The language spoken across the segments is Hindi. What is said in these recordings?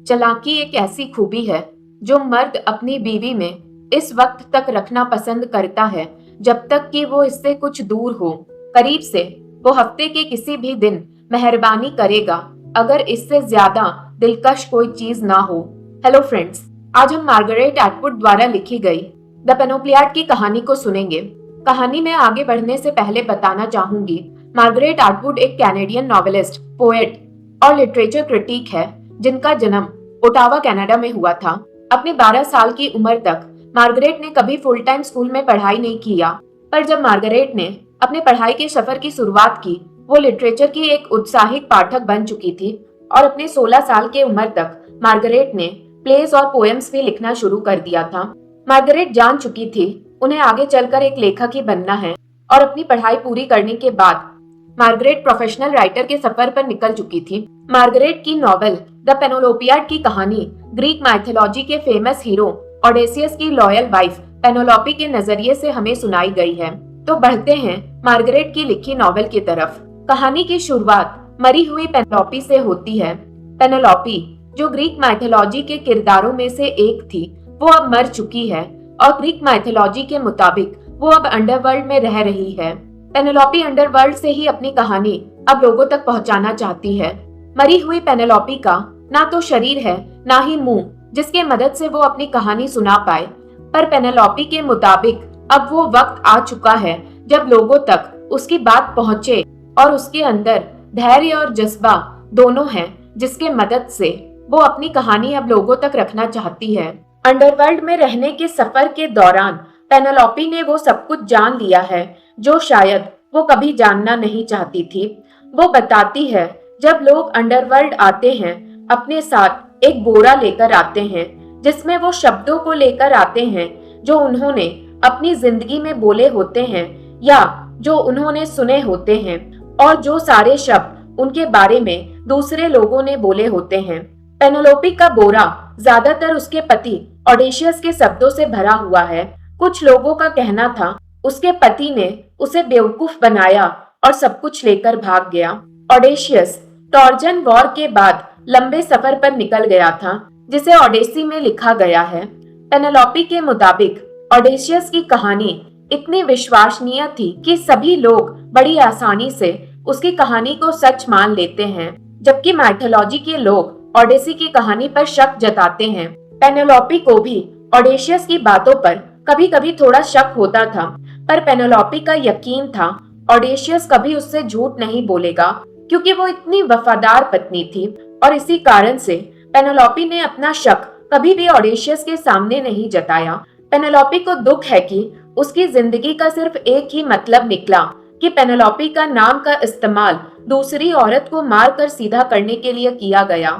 चालाकी एक ऐसी खूबी है जो मर्द अपनी बीवी में इस वक्त तक रखना पसंद करता है जब तक कि वो इससे कुछ दूर हो। करीब से वो हफ्ते के किसी भी दिन मेहरबानी करेगा अगर इससे ज्यादा दिलकश कोई चीज ना हो। हेलो फ्रेंड्स, आज हम मार्गरेट एटवुड द्वारा लिखी गई द पेनोप्लियाड की कहानी को सुनेंगे। कहानी में आगे बढ़ने से पहले बताना चाहूंगी, मार्गरेट एटवुड एक कैनेडियन नॉवेलिस्ट, पोएट और लिटरेचर क्रिटिक है जिनका जन्म ओटावा कनाडा में हुआ था। अपने 12 साल की उम्र तक मार्गरेट ने कभी फुल टाइम स्कूल में पढ़ाई नहीं किया, पर जब मार्गरेट ने अपने पढ़ाई के सफर की शुरुआत की, वो लिटरेचर की एक उत्साहित पाठक बन चुकी थी और अपने 16 साल के उम्र तक मार्गरेट ने प्लेस और पोएम्स भी लिखना शुरू कर दिया था। मार्गरेट जान चुकी थी उन्हें आगे चलकर एक लेखक ही बनना है और अपनी पढ़ाई पूरी करने के बाद मार्गरेट प्रोफेशनल राइटर के सफर पर निकल चुकी थी। मार्गरेट की नॉवेल द पेनोलोपियाड की कहानी ग्रीक माइथोलॉजी के फेमस हीरो ओडेसियस की लॉयल वाइफ पेनोलोपी के नजरिए से हमें सुनाई गई है। तो बढ़ते हैं मार्गरेट की लिखी नॉवेल की तरफ। कहानी की शुरुआत मरी हुई पेनोलोपी से होती है। पेनोलोपी, जो ग्रीक माइथोलॉजी के किरदारों में से एक थी, वो अब मर चुकी है और ग्रीक माइथोलॉजी के मुताबिक वो अब अंडरवर्ल्ड में रह रही है। पेनेलोपी अंडरवर्ल्ड से ही अपनी कहानी अब लोगों तक पहुंचाना चाहती है। मरी हुई पेनेलोपी का ना तो शरीर है ना ही मुंह जिसके मदद से वो अपनी कहानी सुना पाए, पर पेनेलोपी के मुताबिक अब वो वक्त आ चुका है जब लोगों तक उसकी बात पहुंचे और उसके अंदर धैर्य और जज्बा दोनों हैं जिसके मदद से वो अपनी कहानी अब लोगों तक रखना चाहती है। अंडरवर्ल्ड में रहने के सफर के दौरान पेनेलोपी ने वो सब कुछ जान लिया है जो शायद वो कभी जानना नहीं चाहती थी। वो बताती है, जब लोग अंडरवर्ल्ड आते हैं अपने साथ एक बोरा लेकर आते हैं जिसमें वो शब्दों को लेकर आते हैं जो उन्होंने अपनी जिंदगी में बोले होते हैं या जो उन्होंने सुने होते हैं, और जो सारे शब्द उनके बारे में दूसरे लोगों ने बोले होते हैं। पेनेलोपी का बोरा ज्यादातर उसके पति ओडेशियस के शब्दों से भरा हुआ है। कुछ लोगों का कहना था उसके पति ने उसे बेवकूफ बनाया और सब कुछ लेकर भाग गया। ओडेशियस ट्रोजन वॉर के बाद लंबे सफर पर निकल गया था जिसे ओडेसी में लिखा गया है। पेनेलोपी के मुताबिक ओडेशियस की कहानी इतनी विश्वसनीय थी कि सभी लोग बड़ी आसानी से उसकी कहानी को सच मान लेते हैं, जबकि माइथोलॉजी के लोग ओडेसी की कहानी पर शक जताते हैं। पेनेलोपी को भी ओडेशियस की बातों पर कभी कभी थोड़ा शक होता था, पर पेनेलोपी का यकीन था ओडेशियस कभी उससे झूठ नहीं बोलेगा क्योंकि वो इतनी वफादार पत्नी थी, और इसी कारण से पेनेलोपी ने अपना शक कभी भी ओडेशियस के सामने नहीं जताया। पेनेलोपी को दुख है कि उसकी जिंदगी का सिर्फ एक ही मतलब निकला कि पेनेलोपी का नाम का इस्तेमाल दूसरी औरत को मारकर सीधा करने के लिए किया गया,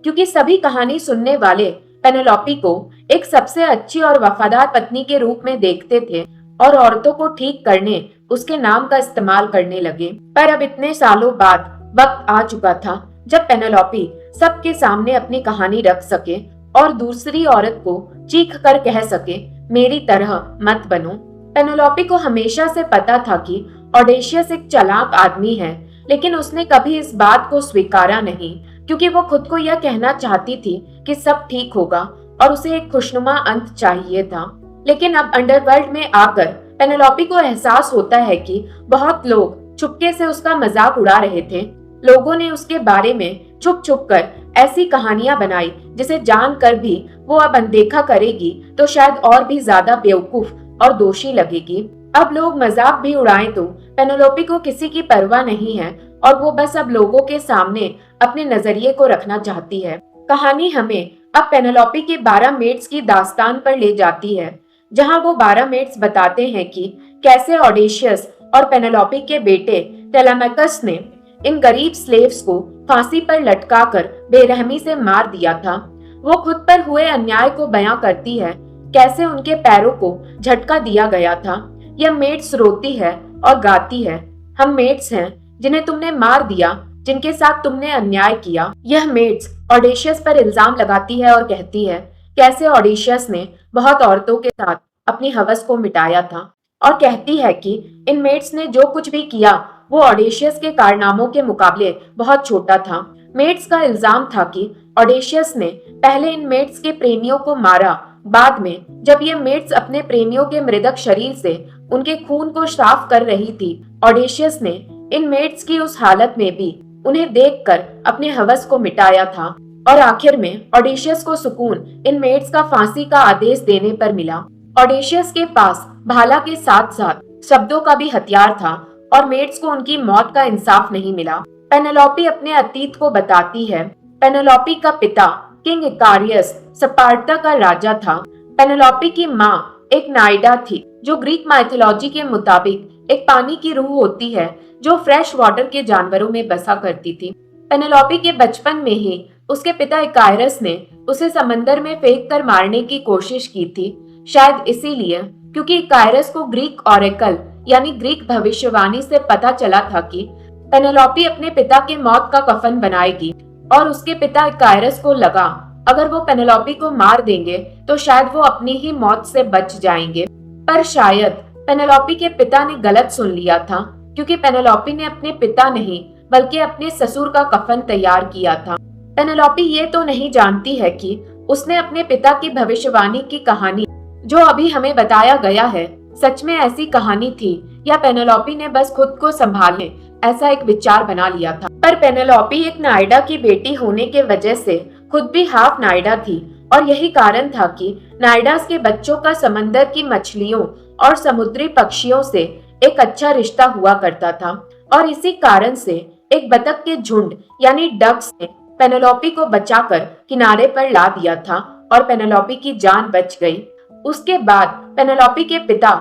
क्योंकि सभी कहानी सुनने वाले पेनेलोपी को एक सबसे अच्छी और वफादार पत्नी के रूप में देखते थे और औरतों को ठीक करने उसके नाम का इस्तेमाल करने लगे। पर अब इतने सालों बाद वक्त आ चुका था जब पेनेलोपी सबके सामने अपनी कहानी रख सके और दूसरी औरत को चीख कर कह सके, मेरी तरह मत बनो। पेनेलोपी को हमेशा से पता था कि ओडेशियस एक चालाक आदमी है, लेकिन उसने कभी इस बात को स्वीकारा नहीं क्योंकि वो खुद को यह कहना चाहती थी कि सब ठीक होगा और उसे एक खुशनुमा अंत चाहिए था। लेकिन अब अंडरवर्ल्ड में आकर पेनेलोपी को एहसास होता है कि बहुत लोग चुपके से उसका मजाक उड़ा रहे थे। लोगों ने उसके बारे में छुप छुप कर ऐसी कहानियां बनाई जिसे जानकर भी वो अब अनदेखा करेगी तो शायद और भी ज्यादा बेवकूफ और दोषी लगेगी। अब लोग मजाक भी उड़ाएं तो पेनेलोपी को किसी की परवाह नहीं है और वो बस अब लोगों के सामने अपने नजरिए को रखना चाहती है। कहानी हमें अब पेनेलोपी के 12 मेड्स की दास्तान पर ले जाती है, जहां वो 12 मेड्स बताते हैं कि कैसे ओडेशियस और पेनेलोपी के बेटे टेलेमाकस ने इन गरीब स्लेव्स को फांसी पर लटकाकर बेरहमी से मार दिया था। वो खुद पर हुए अन्याय को बयां करती है, कैसे उनके पैरों को झटका दिया गया था। यह मेड्स रोती है और गाती है, हम मेड्स हैं जिन्हें तुमने मार दिया, जिनके साथ तुमने अन्याय किया। यह मेड्स ओडेशियस पर इल्जाम लगाती है और कहती है कैसे ओडेशियस ने बहुत औरतों के साथ अपनी हवस को मिटाया था, और कहती है कि इन मेड्स ने जो कुछ भी किया वो ओडेशियस के कारनामों के मुकाबले बहुत छोटा था। मेड्स का इल्जाम था कि ऑडेशियस ने पहले इन मेड्स के प्रेमियों को मारा। बाद में जब ये मेड्स अपने प्रेमियों के मृतक शरीर से उनके खून को साफ कर रही थी, ऑडेशियस ने इन मेड्स की उस हालत में भी उन्हें देखकर अपने हवस को मिटाया था। और आखिर में ऑडेशियस को सुकून इन मेड्स का फांसी का आदेश देने पर मिला। ऑडेशियस के पास भाला के साथ साथ शब्दों का भी हथियार था और मेड्स को उनकी मौत का इंसाफ नहीं मिला। पेनेलोपी अपने अतीत को बताती है। पेनेलोपी का पिता किंग इकारियस स्पार्टा का राजा था। पेनेलोपी की माँ एक नाइडा थी, जो ग्रीक माइथोलॉजी के मुताबिक एक पानी की रूह होती है जो फ्रेश वाटर के जानवरों में बसा करती थी। पेनेलोपी के बचपन में ही उसके पिता इकायरस ने उसे समंदर में फेंक कर मारने की कोशिश की थी, शायद इसीलिए क्योंकि इकायरस को ग्रीक ऑरेकल यानी ग्रीक भविष्यवाणी से पता चला था कि पेनेलोपी अपने पिता के मौत का कफन बनाएगी। और उसके पिता इकायरस को लगा अगर वो पेनेलोपी को मार देंगे तो शायद वो अपनी ही मौत से बच जाएंगे। पर शायद पेनेलोपी के पिता ने गलत सुन लिया था, क्योंकि पेनेलोपी ने अपने पिता नहीं बल्कि अपने ससुर का कफन तैयार किया था। पेनेलोपी ये तो नहीं जानती है कि उसने अपने पिता की भविष्यवाणी की कहानी जो अभी हमें बताया गया है सच में ऐसी कहानी थी, या पेनेलोपी ने बस खुद को संभालने ऐसा एक विचार बना लिया था। पर पेनेलोपी एक नाइडा की बेटी होने के वजह से खुद भी हाफ नाइडा थी, और यही कारण था कि नाइडास के बच्चों का समंदर की मछलियों और समुद्री पक्षियों से एक अच्छा रिश्ता हुआ करता था। और इसी कारण से एक बतख के झुंड यानी डक्स ने पेनेलोपी को बचाकर किनारे पर ला दिया था और पेनेलोपी की जान बच गई। उसके बाद पेनेलोपी के पिता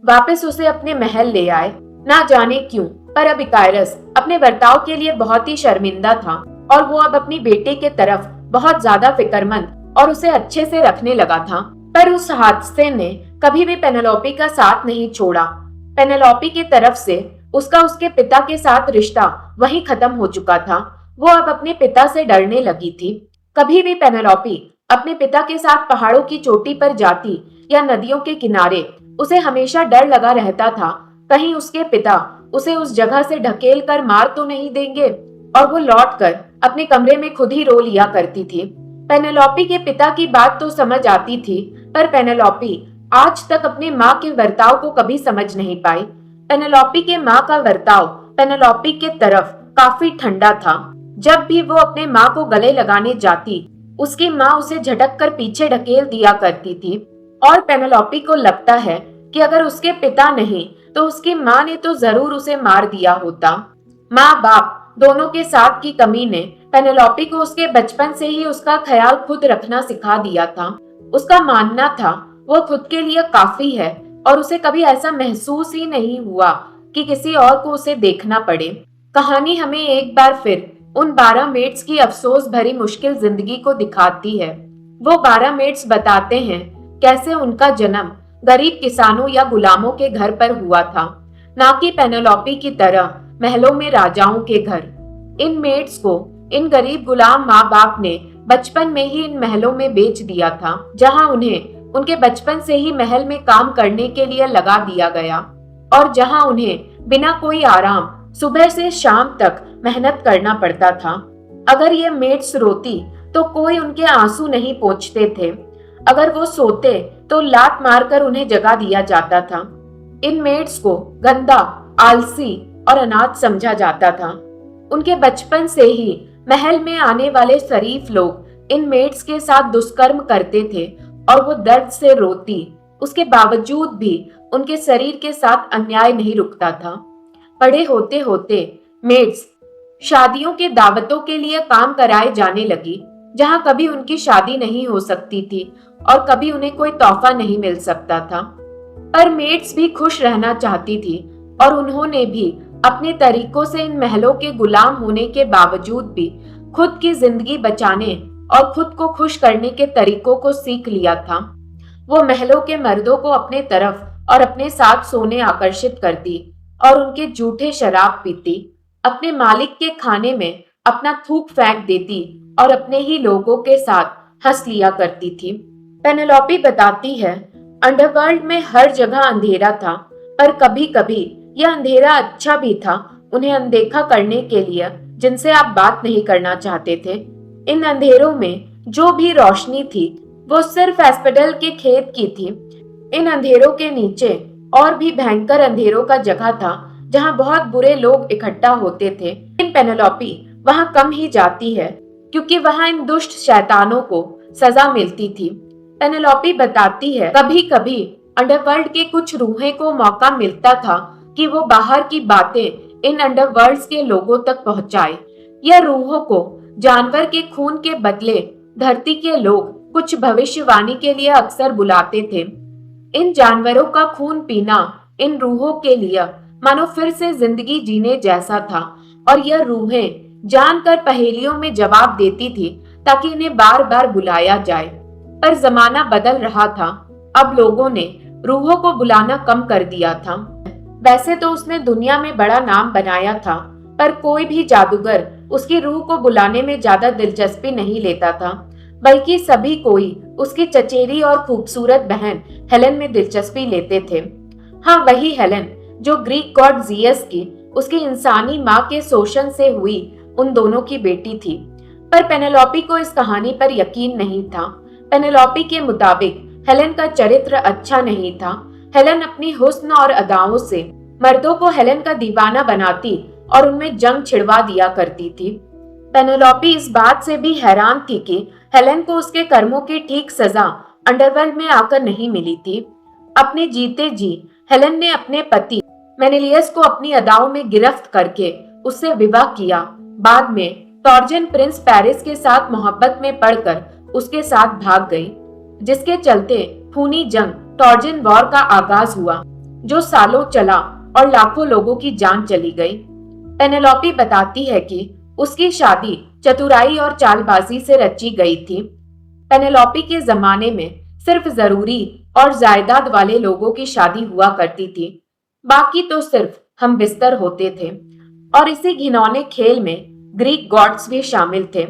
वापस उसे अपने महल ले आए। ना जाने क्यों, पर अब इकायरस अपने बर्ताव के लिए बहुत ही शर्मिंदा था और वो अब अपनी बेटे के तरफ बहुत ज्यादा फिक्रमंद और उसे अच्छे से रखने लगा था। पर उस हादसे ने कभी भी पेनेलोपी का साथ नहीं छोड़ा। पेनेलोपी की तरफ से उसका उसके पिता के साथ रिश्ता वहीं खत्म हो चुका था। वो अब अपने पिता से डरने लगी थी। कभी भी पेनेलोपी अपने पिता के साथ पहाड़ों की चोटी पर जाती या नदियों के किनारे, उसे हमेशा डर लगा रहता था कहीं उसके पिता उसे उस जगह से ढकेल कर मार तो नहीं देंगे। और वो लौटकर अपने कमरे में खुद ही रो लिया करती थी। पेनेलोपी के पिता की बात तो समझ आती थी, पर पेनेलोपी आज तक अपनी माँ के बर्ताव को कभी समझ नहीं पाई। पेनेलोपी के माँ का बर्ताव पेनेलोपी के तरफ काफी ठंडा था। जब भी वो अपने माँ को गले लगाने जाती, उसकी माँ उसे झटक कर पीछे ढकेल दिया करती थी। और पेनेलोपी को लगता है कि अगर उसके पिता नहीं तो उसकी माँ ने तो जरूर उसे मार दिया होता। माँ बाप दोनों के साथ की कमी ने पेनेलोपी को उसके बचपन से ही उसका ख्याल खुद रखना सिखा दिया था। उसका मानना था वो खुद के लिए काफी है और उसे कभी ऐसा महसूस ही नहीं हुआ कि किसी और को उसे देखना पड़े। कहानी हमें एक बार फिर उन 12 मेड्स की अफसोस भरी मुश्किल जिंदगी को दिखाती है। वो 12 मेड्स बताते हैं कैसे उनका जन्म गरीब किसानों या गुलामों के घर पर हुआ था, ना कि पेनेलोपी की तरह महलों में राजाओं के घर। इन मेड्स को इन गरीब गुलाम माँ बाप ने बचपन में ही इन महलों में बेच दिया था, जहाँ उन्हें उनके बचपन से ही महल में काम करने के लिए लगा दिया गया और जहाँ उन्हें बिना कोई आराम सुबह से शाम तक मेहनत करना पड़ता था। अगर ये मेड्स रोती तो कोई उनके आंसू नहीं पोंछते थे। अगर वो सोते तो लात मारकर उन्हें जगा दिया जाता था। इन मेड्स को गंदा, आलसी और अनाथ समझा जाता था। उनके बचपन से ही महल में आने वाले शरीफ लोग इन मेड्स के साथ दुष्कर्म करते थे और वो दर्द से रोती। उसके बावजूद भी उनके शरीर के साथ अन्याय नहीं रुकता था। बड़े होते होते मेड्स शादियों के दावतों के लिए काम कराए जाने लगी, जहाँ कभी उनकी शादी नहीं हो सकती थी और कभी उन्हें कोई तोहफा नहीं मिल सकता था। पर मेड्स भी खुश रहना चाहती थी और उन्होंने भी अपने तरीकों से इन महलों के गुलाम होने के बावजूद भी खुद की जिंदगी बचाने और खुद को खुश करने के तरीकों को सीख लिया था। वो महलों के मर्दों को अपने तरफ और अपने साथ सोने आकर्षित करती और उनके जूठे शराब पीती, अपने मालिक के खाने में अपना थूक फेंक देती और अपने ही लोगों के साथ हंस लिया करती थी। पेनेलोपी बताती है, अंडरवर्ल्ड में हर जगह अंधेरा था, पर कभी कभी यह अंधेरा अच्छा भी था उन्हें अनदेखा करने के लिए जिनसे आप बात नहीं करना चाहते थे। इन अंधेरों में जो भी रोशनी थी वो सिर्फ एस्पेडल के खेत की थी। इन अंधेरों के नीचे और भी भयंकर अंधेरों का जगह था जहां बहुत बुरे लोग इकट्ठा होते थे। इन पेनेलोपी वहां कम ही जाती है क्योंकि वहां इन दुष्ट शैतानों को सजा मिलती थी। पेनेलोपी बताती है कभी कभी अंडरवर्ल्ड के कुछ रूहें को मौका मिलता था कि वो बाहर की बातें इन अंडरवर्ल्ड्स के लोगों तक पहुंचाए। यह रूहों को जानवर के खून के बदले धरती के लोग कुछ भविष्यवाणी के लिए अक्सर बुलाते थे। इन जानवरों का खून पीना इन रूहों के लिए मानो फिर से जिंदगी जीने जैसा था और यह रूहें जानकर पहेलियों में जवाब देती थी ताकि इन्हें बार बार बुलाया जाए। पर जमाना बदल रहा था। अब लोगों ने रूहों को बुलाना कम कर दिया था। वैसे तो उसने दुनिया में बड़ा नाम बनाया था, पर कोई भी जादूगर उसकी रूह को बुलाने में ज्यादा दिलचस्पी नहीं लेता था, बल्कि सभी कोई उसकी चचेरी और खूबसूरत बहन हेलेन में दिलचस्पी लेते थे। हाँ, वही हेलेन जो ग्रीक गॉड जियस की उसकी इंसानी माँ के शोषण से हुई उन दोनों की बेटी थी। पर पेनेलोपी को इस कहानी पर यकीन नहीं था। पेनेलोपी के मुताबिक हेलेन का चरित्र अच्छा नहीं था। हेलेन अपनी हुस्न और अदाओं से मर्दों को हेलेन का दीवाना बनाती और उनमें जंग छिड़वा दिया करती थी। पेनेलोपी इस बात से भी हैरान थी कि हेलेन को उसके कर्मों की ठीक सजा अंडरवर्ल्ड में आकर नहीं मिली थी। अपने जीते जी हेलेन ने अपने पति मेनेलियस को अपनी अदाओं में गिरफ्त करके उससे विवाह किया। बाद में टॉर्जन प्रिंस पेरिस के साथ मोहब्बत में पड़कर उसके साथ भाग गई, जिसके चलते खूनी जंग टॉर्जन वॉर का आगाज हुआ जो सालों चला और लाखों लोगों की जान चली गई। पेनेलोपी बताती है कि उसकी शादी चतुराई और चालबाजी से रची गई थी। पेनेलोपी के जमाने में सिर्फ जरूरी और जायदाद वाले लोगों की शादी हुआ करती थी, बाकी तो सिर्फ हम बिस्तर होते थे। और इसी घिनौने खेल में ग्रीक गॉड्स भी शामिल थे।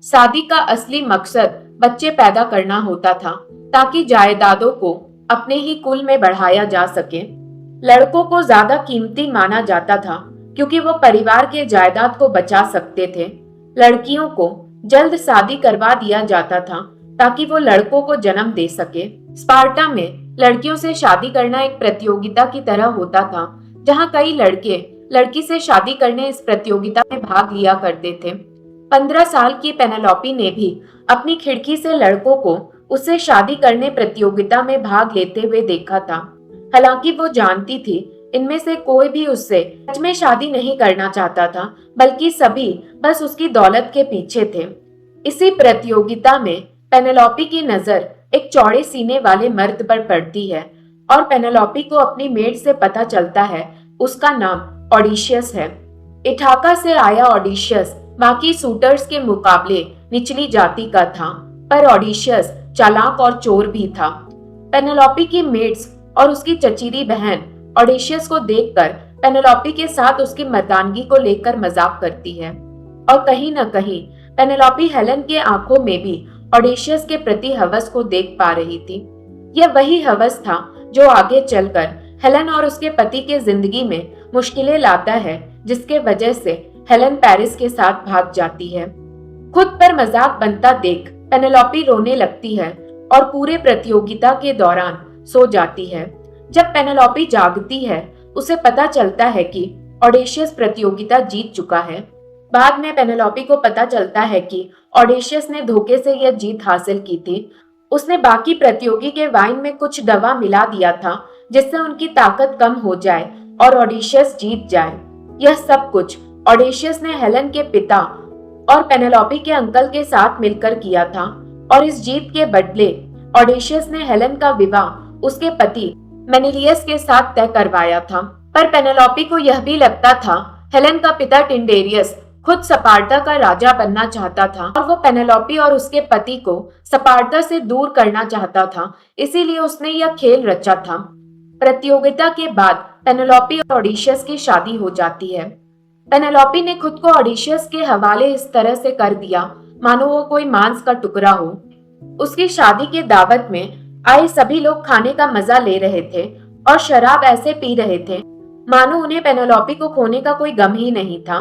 शादी का असली मकसद बच्चे पैदा करना होता था ताकि जायदादों को अपने ही कुल में बढ़ाया जा सके। लड़कों को ज्यादा कीमती माना जाता था क्योंकि वो परिवार के जायदाद को बचा सकते थे। लड़कियों को जल्द शादी करवा दिया जाता था ताकि वो लड़कों को जन्म दे सके। स्पार्टा में लड़कियों से शादी करना एक प्रतियोगिता की तरह होता था, जहां कई लड़के लड़की से शादी करने इस प्रतियोगिता में भाग लिया करते थे। 15 साल की पेनेलोपी ने भी अपनी खिड़की से लड़कों को उससे शादी करने प्रतियोगिता में भाग लेते हुए देखा था। हालांकि वो जानती थी इनमें से कोई भी उससे सच में शादी नहीं करना चाहता था, बल्कि सभी बस उसकी दौलत के पीछे थे। इसी प्रतियोगिता में पेनेलोपी की नजर एक चौड़े सीने वाले मर्द पर पड़ती है और पेनेलोपी को अपनी मेड से पता चलता है उसका नाम ओडिशियस है। इठाका से आया ओडिशियस बाकी सूटर्स के मुकाबले निचली जाति का था, पर ओडिशियस चालाक और चोर भी था। पेनेलोपी की मेड्स और उसकी चचेरी बहन ओडिशियस को देखकर पेनेलोपी के साथ उसकी मर्दानगी को लेकर मजाक करती है और कहीं न कहीं पेनेलोपी हेलेन के आंखों में भी ओडिशियस के प्रति हवस को देख पा रही थी। यह वही हवस था जो आगे चलकर हेलेन और उसके पति के जिंदगी में मुश्किलें लाता है, जिसके वजह से हेलेन पेरिस के साथ भाग जाती है। खुद पर मजाक बनता देख पेनेलोपी रोने लगती है और पूरे प्रतियोगिता के दौरान सो जाती है। जब पेनेलोपी जागती है उसे पता चलता है कि ओडेशियस प्रतियोगिता जीत चुका है। बाद में पेनेलोपी को पता चलता है कि ओडेशियस ने धोखे से यह जीत हासिल की थी। उसने बाकी प्रतियोगी के वाइन में कुछ दवा मिला दिया था जिससे उनकी ताकत कम हो जाए और ओडेशियस जीत जाए। यह सब कुछ ओडेशियस ने हेलेन के पिता और पेनेलोपी के अंकल के साथ मिलकर किया था और इस जीत के बदले ओडेशियस ने हेलेन का विवाह उसके पति मेनेलियस के साथ तय करवाया था। पर पेनेलोपी को यह भी लगता था हेलेन का पिता टिंडेरियस खुद स्पार्टा का राजा बनना चाहता था और वो पेनेलोपी और उसके पति को स्पार्टा से दूर करना चाहता था, इसीलिए उसने यह खेल रचा था। प्रतियोगिता के बाद पेनेलोपी और ओडेशियस की शादी हो जाती है। पेनेलोपी ने खुद को ओडेशियस के हवाले इस तरह से कर दिया मानो वो कोई मांस का टुकड़ा हो। उसकी शादी के दावत में आए सभी लोग खाने का मजा ले रहे थे और शराब ऐसे पी रहे थे मानो उन्हें पेनेलोपी को खोने का कोई गम ही नहीं था।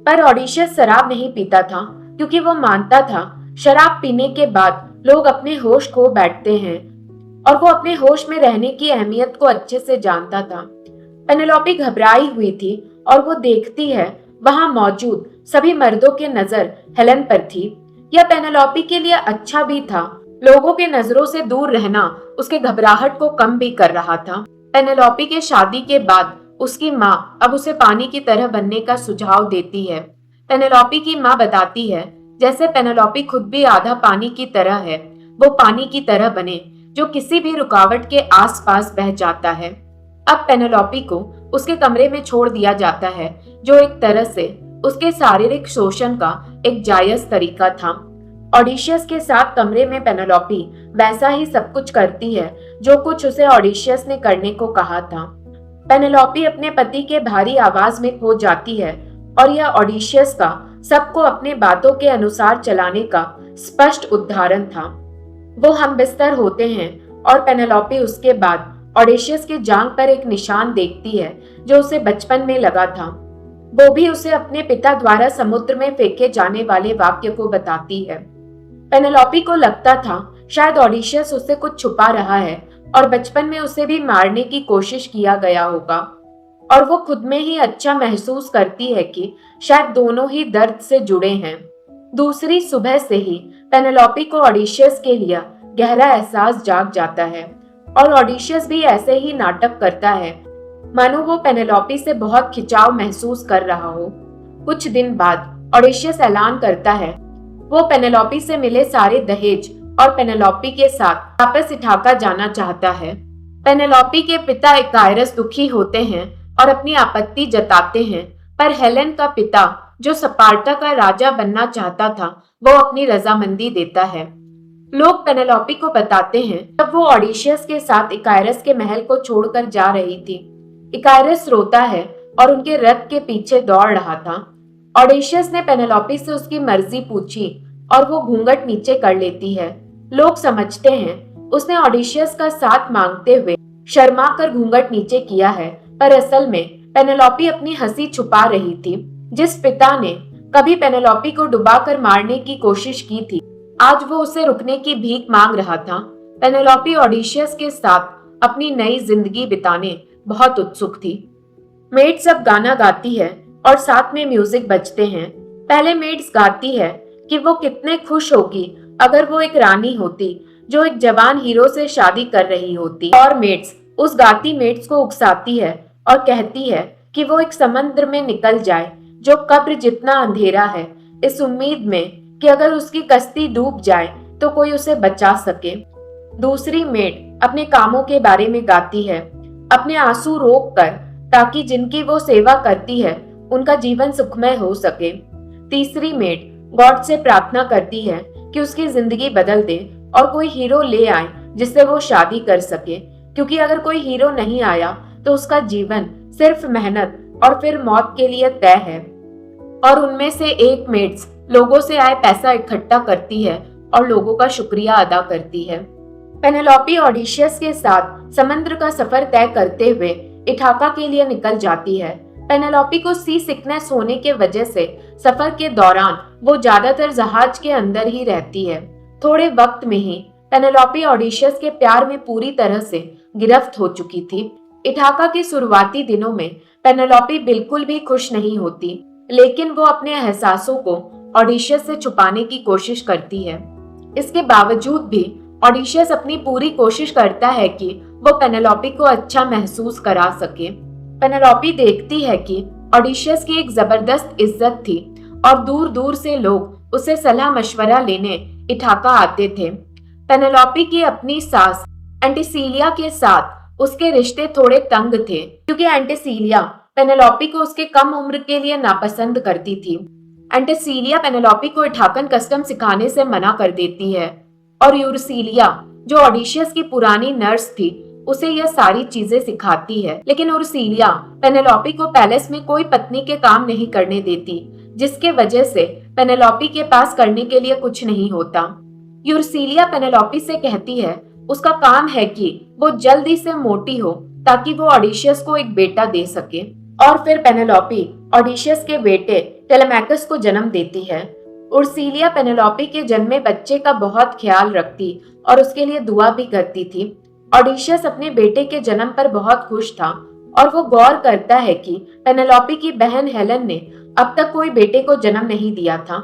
पर ऑडिशियस शराब नहीं पीता था, क्योंकि वो मानता था शराब पीने के बाद लोग अपने होश खो बैठते हैं, और वो अपने होश में रहने की अहमियत को अच्छे से जानता था। पेनेलोपी घबराई हुई थी और वो देखती है वहां मौजूद सभी मर्दों की नजर हेलेन पर थी। यह पेनेलोपी के लिए अच्छा भी था। लोगों के नजरों से दूर रहना उसके घबराहट को कम भी कर रहा था। पेनेलोपी के शादी के बाद उसकी माँ अब उसे पानी की तरह बनने का सुझाव देती है। पेनेलोपी की माँ बताती है जैसे पेनेलोपी खुद भी आधा पानी की तरह है, वो पानी की तरह बने जो किसी भी रुकावट के आसपास बह जाता है। अब पेनेलोपी को उसके कमरे में छोड़ दिया जाता है, जो एक तरह से उसके शारीरिक शोषण का एक जायज तरीका था। ऑडिशियस के साथ कमरे में पेनेलोपी वैसा ही सब कुछ करती है जो कुछ उसे ऑडिशियस ने करने को कहा था। पेनेलोपी अपने पति के भारी आवाज में खो जाती है, और यह ऑडिशियस का सबको अपने बातों के अनुसार चलाने का स्पष्ट उदाहरण था। वो हम बिस्तर होते हैं और पेनेलोपी उसके बाद ऑडिशियस की जांघ पर एक निशान देखती है जो उसे बचपन में लगा था। वो भी उसे अपने पिता द्वारा समुद्र में फेंके जाने वाले वाक्य को बताती है। पेनेलोपी को लगता था शायद ऑडिशियस उससे कुछ छुपा रहा है और बचपन में उसे भी मारने की कोशिश किया गया होगा, और वो खुद में ही अच्छा महसूस करती है कि शायद दोनों ही दर्द से जुड़े हैं। दूसरी सुबह से ही पेनेलोपी को ऑडिशियस के लिए गहरा एहसास जाग जाता है, और ऑडिशियस भी ऐसे ही नाटक करता है मानो वो पेनेलोपी से बहुत खिंचाव महसूस कर रहा हो। कुछ दिन बाद ऑडिशियस ऐलान करता है वो पेनेलोपी से मिले सारे दहेज और पेनेलोपी के साथ वापस इठाका जाना चाहता है। पेनेलोपी के पिता इकायरस दुखी होते हैं और अपनी आपत्ति जताते हैं, पर हेलेन का पिता जो स्पार्टा का राजा बनना चाहता था वो अपनी रजामंदी देता है। लोग पेनेलोपी को बताते हैं जब वो ऑडिशियस के साथ इकायरस के महल को छोड़कर जा रही थी। इकायरस रोता है और उनके रथ के पीछे दौड़ रहा था। ऑडिशियस ने पेनेलोपी से उसकी मर्जी पूछी और वो घूंघट नीचे कर लेती है। लोग समझते हैं उसने ऑडिशियस का साथ मांगते हुए शर्मा कर घूंघट नीचे किया है, पर असल में पेनेलोपी अपनी हंसी छुपा रही थी। जिस पिता ने कभी पेनेलोपी को डुबाकर मारने की कोशिश की थी, आज वो उसे रुकने की भीख मांग रहा था। पेनेलोपी ऑडिशियस के साथ अपनी नई जिंदगी बिताने बहुत उत्सुक थी। मेड्स अब गाना गाती है और साथ में म्यूजिक बजते हैं। पहले मेड्स गाती है कि वो कितने खुश होगी अगर वो एक रानी होती जो एक जवान हीरो से शादी कर रही होती, और मेड्स उस गाती मेड्स को उकसाती है और कहती है कि वो एक समंदर में निकल जाए जो कब्र जितना अंधेरा है, इस उम्मीद में कि अगर उसकी कश्ती डूब जाए तो कोई उसे बचा सके। दूसरी मेड अपने कामों के बारे में गाती है, अपने आंसू रोक कर, ताकि जिनकी वो सेवा करती है उनका जीवन सुखमय हो सके। तीसरी मेड गॉड से प्रार्थना करती है कि उसकी जिंदगी बदल दे और कोई हीरो ले आए जिससे वो शादी कर सके, क्योंकि अगर कोई हीरो नहीं आया तो उसका जीवन सिर्फ मेहनत और फिर मौत के लिए तय है। और उनमें से एक मेड्स लोगों से आए पैसा इकट्ठा करती है और लोगों का शुक्रिया अदा करती है। पेनेलोपी ऑडिशियस के साथ समुद्र का सफर तय करते हुए इठाका के लिए निकल जाती है। पेनेलोपी को सी सिकनेस होने के वजह से सफर के दौरान वो ज्यादातर जहाज के अंदर ही रहती है। थोड़े वक्त में ही पेनेलोपी ऑडिशियस के प्यार में पूरी तरह से गिरफ्त हो चुकी थी। इठाका के शुरुआती दिनों में पेनेलोपी बिल्कुल भी खुश नहीं होती, लेकिन वो अपने एहसासों को ऑडिशियस से छुपाने की कोशिश करती है। इसके बावजूद भी ऑडिशियस अपनी पूरी कोशिश करता है कि वो पेनेलोपी को अच्छा महसूस करा सके। पेनेलोपी देखती है कि ऑडिशियस की एक जबरदस्त इज्जत थी और दूर दूर से लोग उसे सलाह मशवरा लेने इठाका आते थे। पेनेलोपी की अपनी सास एंटीसिलिया के साथ उसके रिश्ते थोड़े तंग थे, क्योंकि एंटीसिलिया पेनेलोपी को उसके कम उम्र के लिए नापसंद करती थी। एंटीसिलिया पेनेलोपी को इठाकन कस्टम सिखाने से मना कर देती है, और यूरसिलिया जो ऑडिशियस की पुरानी नर्स थी उसे यह सारी चीजें सिखाती है। लेकिन यूरसिलिया पेनेलोपी को पैलेस में कोई पत्नी के काम नहीं करने देती, जिसके वजह से पेनेलोपी के पास करने के लिए कुछ नहीं होता। यूरसिलिया पेनेलोपी से कहती है उसका काम है कि वो जल्दी से मोटी हो ताकि वो ऑडिशियस को एक बेटा दे सके। और फिर पेनेलोपी ऑडिशियस के बेटे टेलेमाकस को जन्म देती है। उर्सिलिया पेनेलोपी के जन्मे बच्चे का बहुत ख्याल रखती और उसके लिए दुआ भी करती थी। ऑडिशियस अपने बेटे के जन्म पर बहुत खुश था और वो गौर करता है कि पेनेलोपी की बहन हेलन ने अब तक कोई बेटे को जन्म नहीं दिया था।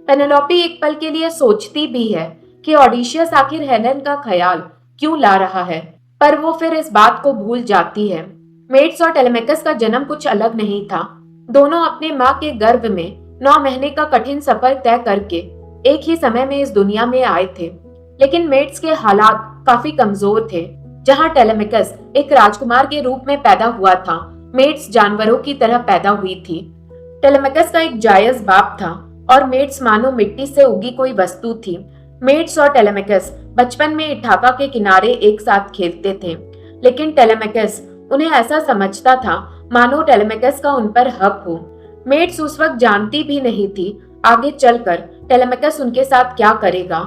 पेनेलोपी एक पल के लिए सोचती भी है कि ऑडिशियस आखिर हेलन का ख्याल क्यों ला रहा है, पर वो फिर इस बात को भूल जाती है। मेड्स और टेलेमाकस का जन्म कुछ अलग नहीं था। दोनों अपने माँ के गर्भ में 9 महीने का कठिन सफर तय करके एक ही समय में इस दुनिया में आए थे। लेकिन मेड्स के हालात काफी कमजोर थे। जहाँ टेलेमाकस एक राजकुमार के रूप में पैदा हुआ था, मेड्स जानवरों की तरह पैदा हुई थी। टेलेमाकस का एक जायज बाप था और मेड्स मानो मिट्टी से उगी कोई वस्तु थी। मेड्स और टेलेमाकस बचपन में इठाका के किनारे एक साथ खेलते थे, लेकिन टेलेमाकस उन्हें ऐसा समझता था मानो टेलेमाकस का उन पर हक हो। मेड्स उस वक्त जानती भी नहीं थी आगे चलकर टेलेमाकस उनके साथ क्या करेगा,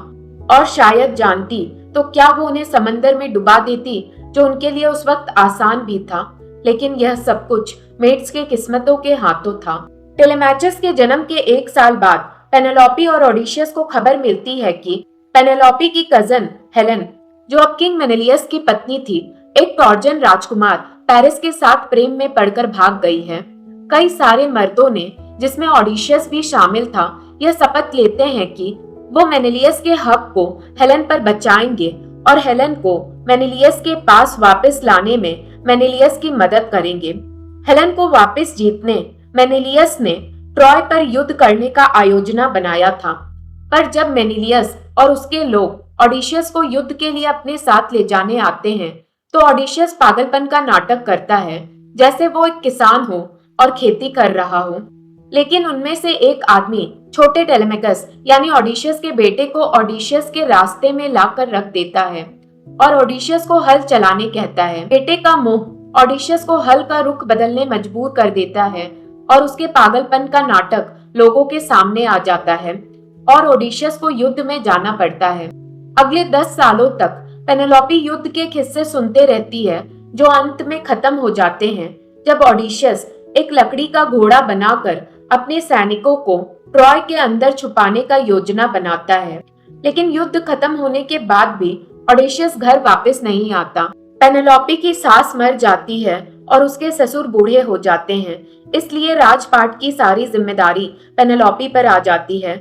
और शायद जानती तो क्या वो उन्हें समंदर में डुबा देती, जो उनके लिए उस वक्त आसान भी था। लेकिन यह सब कुछ मेड्स के किस्मतों के हाथों था। टेलेमाकस के जन्म के 1 साल बाद पेनेलोपी और ओडिशियस को खबर मिलती है कि पेनेलोपी की कजन हेलन, जो अब किंग मेनेलियस की पत्नी थी, एक टॉर्जन राजकुमार पेरिस के साथ प्रेम में पड़कर भाग गई है। कई सारे मर्दों ने, जिसमें ओडिशियस भी शामिल था, यह शपथ लेते हैं कि वो मेनेलियस के हक को हेलन पर बचाएंगे और हेलन को मेनेलियस के पास वापस लाने में मेनेलियस की मदद करेंगे। हेलन को वापस जीतने मेनेलियस ने ट्रॉय पर युद्ध करने का आयोजना बनाया था, पर जब मेनेलियस और उसके लोग ओडिशियस को युद्ध के लिए अपने साथ ले जाने आते हैं, तो ओडिशियस पागलपन का नाटक करता है, जैसे वो एक किसान हो और खेती कर रहा हो। लेकिन उनमें से एक आदमी छोटे टेलेमाकस यानी ओडिशियस के बेटे को ओडिशियस के रास्ते में लाकर रख देता है और ओडिशियस को हल चलाने कहता है। बेटे का मोह ओडिशियस को हल का रुख बदलने मजबूर कर देता है और उसके पागलपन का नाटक लोगों के सामने आ जाता है और ओडिशियस को युद्ध में जाना पड़ता है। अगले 10 सालों तक पेनेलोपी युद्ध के किस्से सुनते रहती है, जो अंत में खत्म हो जाते हैं जब ओडिशियस एक लकड़ी का घोड़ा बनाकर अपने सैनिकों को ट्रॉय के अंदर छुपाने का योजना बनाता है। लेकिन युद्ध खत्म होने के बाद भी ओडिशियस घर वापस नहीं आता। पेनेलोपी की सास मर जाती है और उसके ससुर बूढ़े हो जाते हैं, इसलिए राजपाट की सारी जिम्मेदारी पेनेलोपी पर आ जाती है।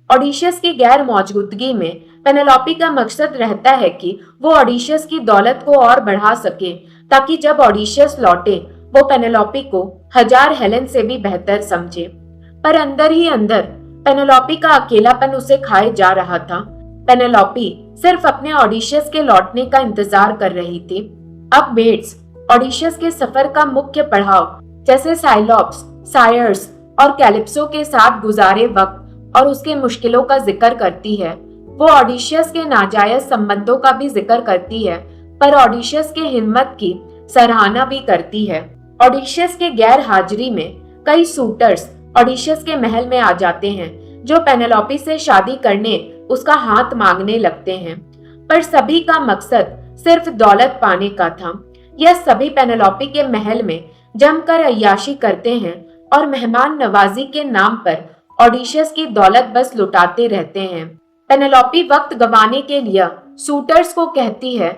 ओडिशियस की गैर मौजूदगी में पेनेलोपी का मकसद रहता है कि वो ओडिशियस की दौलत को और बढ़ा सके, ताकि जब ओडिशियस लौटे वो पेनेलोपी को 1000 हेलन से भी बेहतर समझे। पर अंदर ही अंदर पेनेलोपी का अकेलापन उसे खाए जा रहा था। पेनेलोपी सिर्फ अपने ओडिशियस के लौटने का इंतजार कर रही थी। अब मेड्स ओडिशियस के सफर का मुख्य पड़ाव, जैसे साइलॉप्स, सायर्स और कैलिप्सो के साथ गुजारे वक्त और उसके मुश्किलों का जिक्र करती है। वो ओडिशियस के नाजायज संबंधों का भी जिक्र करती है, पर ओडिशियस के हिम्मत की सराहना भी करती है। ओडिशियस के गैर हाजिरी में कई सूटर्स ओडिशियस के महल में आ जाते हैं, जो पेनेलोपी से शादी करने उसका हाथ मांगने लगते हैं, पर सभी का मकसद सिर्फ दौलत पाने का था। यह सभी पेनेलोपी के महल में जमकर अय्याशी करते हैं और मेहमान नवाजी के नाम पर ओडिशियस की दौलत बस लुटाते रहते हैं। पेनेलोपी वक्त गंवाने के लिए सूटर्स को कहती है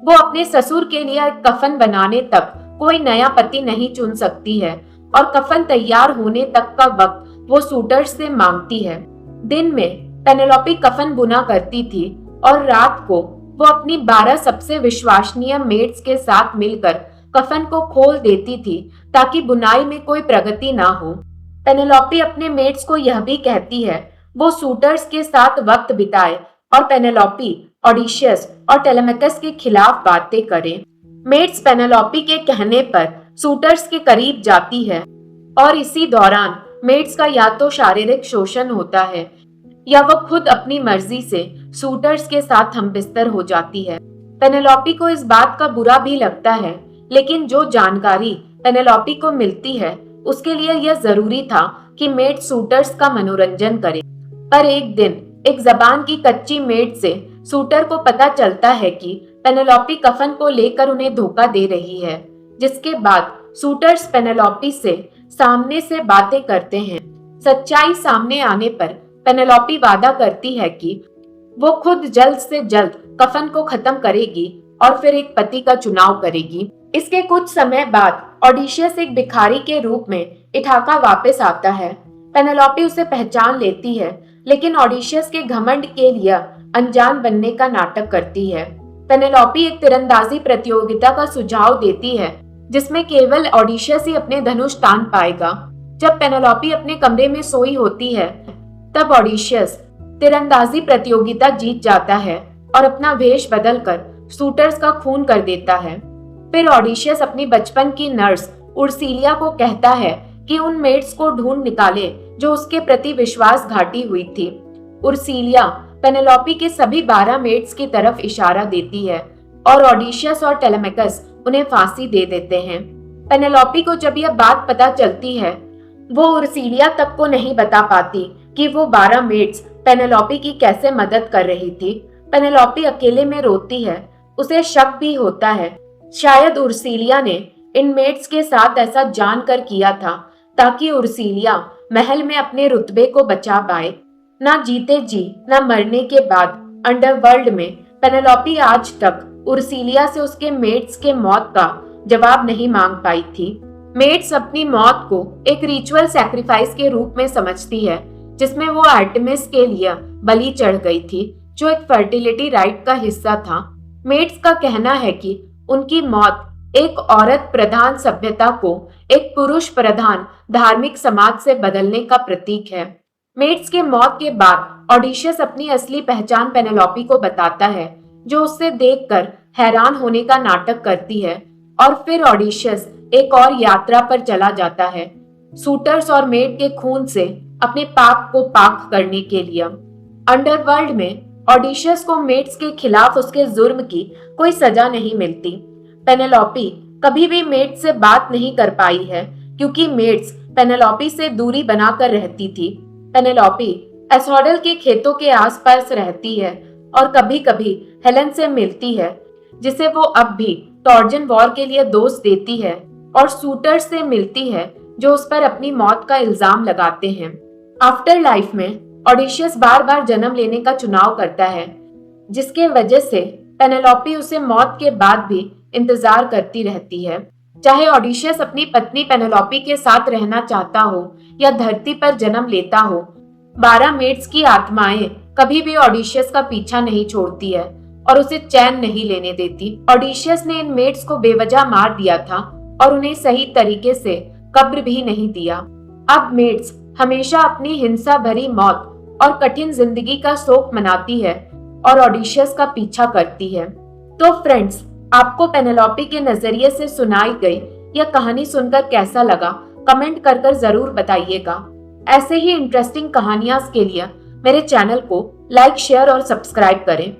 वो अपने ससुर के लिए कफन बनाने तक कोई नया पति नहीं चुन सकती है और कफन तैयार होने तक का वक्त वो सूटर्स से मांगती है। दिन में पेनेलोपी कफन बुना करती थी और रात को वो अपनी 12 सबसे विश्वसनीय मेड्स के साथ मिलकर कफन को खोल देती थी, ताकि बुनाई में कोई प्रगति ना हो। पेनेलोपी अपने मेड्स को यह भी कहती है वो सूटर्स के साथ वक्त बिताए और पेनेलोपी ओडिशियस और टेलेमाकस के खिलाफ बातें करे। मेड्स पेनेलोपी के कहने पर सूटर्स के करीब जाती है और इसी दौरान मेड्स का या तो शारीरिक शोषण होता है या वो खुद अपनी मर्जी से सूटर्स के साथ हमबिस्तर हो जाती है। पेनेलोपी को इस बात का बुरा भी लगता है, लेकिन जो जानकारी पेनेलोपी को मिलती है उसके लिए यह जरूरी था कि मेड सूटर्स का मनोरंजन करे। पर एक दिन एक जबान की कच्ची मेड से सूटर को पता चलता है कि पेनेलोपी कफन को लेकर उन्हें धोखा दे रही है। जिसके बाद सूटर्स पेनेलोपी से सामने से बातें करते हैं। सच्चाई सामने आने पर पेनेलोपी वादा करती है कि वो खुद जल्द से जल्द कफन को खत्म करेगी और फिर एक पति का चुनाव करेगी। इसके कुछ समय बाद ओडिशियस एक भिखारी के रूप में इथाका वापस आता है। पेनेलोपी उसे पहचान लेती है, लेकिन ओडिशियस के घमंड के लिए अनजान बनने का नाटक करती है। पेनेलोपी एक तीरंदाजी प्रतियोगिता का सुझाव देती है, जिसमें केवल ओडिशियस ही अपने धनुष तान पाएगा। जब पेनेलोपी अपने कमरे में सोई होती है, तब ओडिशियस तीरंदाजी प्रतियोगिता जीत जाता है और अपना वेश बदलकर सूटर्स का खून कर देता है। फिर ओडिशियस अपनी बचपन की नर्स उर्सिलिया को कहता है कि उन मेड्स को ढूंढ निकाले जो उसके प्रति विश्वासघाती हुई थी। उर्सिलिया पेनेलोपी के सभी 12 मेड्स की तरफ इशारा देती है और ओडिशियस और टेलेमेकस उन्हें फांसी दे देते हैं। पेनेलोपी को जब यह बात पता चलती है, वो उर्सिलिया तक को नहीं बता पाती कि वो 12 मेड्स पेनेलोपी की कैसे मदद कर रही थी। पेनेलोपी अकेले में रोती है। उसे शक भी होता है, शायद उर्सिलिया ने इन मेड्स के साथ ऐसा जानकर किया था ताकि उर्सिलिया महल में अपने रुतबे को बचा पाए। ना जीते जी ना मरने के बाद अंडरवर्ल्ड में पेनेलोपी आज तक उर्सिलिया से उसके मेड्स के मौत का जवाब नहीं मांग पाई थी। मेड्स अपनी मौत को एक रिचुअल सैक्रिफाइस के रूप में समझती है, जिसमें वो आर्टेमिस के लिए बलि चढ़ गई थी, जो एक फर्टिलिटी राइट का हिस्सा था। मेड्स का कहना है कि उनकी मौत एक औरत प्रधान सभ्यता को एक पुरुष प्रधान धार्मिक समाज से बदलने का प्रतीक है। मेड्स के मौत के बाद ओडिशियस अपनी असली पहचान पेनेलोपी को बताता है, जो उससे देखकर हैरान होने का नाटक करती है, और फिर ओडिशियस एक और यात्रा पर चला जाता है, सूटर्स और मेड के खून से अपने पाप को पाक करने के लिए। अंडरवर्ल्ड में ओडिशियस को मेड्स के खिलाफ उसके जुर्म की कोई सजा नहीं मिलती। पेनेलोपी कभी भी मेड्स से बात नहीं कर पाई है, क्योंकि मेड्स पेनेलोपी से दूरी बनाकर रहती थी। पेनेलोपी एसोडल के खेतों के आसपास रहती है और कभी कभी हेलन से मिलती है, जिसे वो अब भी टॉर्जन वॉर के लिए दोष देती है, और सूटर्स से मिलती है जो उस पर अपनी मौत का इल्जाम लगाते हैं। आफ्टर लाइफ में ओडिशियस बार बार जन्म लेने का चुनाव करता है, जिसके वजह से पेनेलोपी उसे मौत के बाद भी इंतजार करती रहती है। चाहे ओडिशियस अपनी पत्नी पेनेलोपी के साथ रहना चाहता हो या धरती पर जन्म लेता हो, 12 मेड्स की आत्माएं कभी भी ओडिशियस का पीछा नहीं छोड़ती है और उसे चैन नहीं लेने देती। ओडिशियस ने इन मेड्स को बेवजह मार दिया था और उन्हें सही तरीके से कब्र भी नहीं दिया। अब मेड्स हमेशा अपनी हिंसा भरी मौत और कठिन जिंदगी का शोक मनाती है और ओडिशियस का पीछा करती है। तो फ्रेंड्स, आपको पेनेलोपी के नजरिए से सुनाई गई यह कहानी सुनकर कैसा लगा, कमेंट कर कर जरूर बताइएगा। ऐसे ही इंटरेस्टिंग कहानियां के लिए मेरे चैनल को लाइक, शेयर और सब्सक्राइब करें।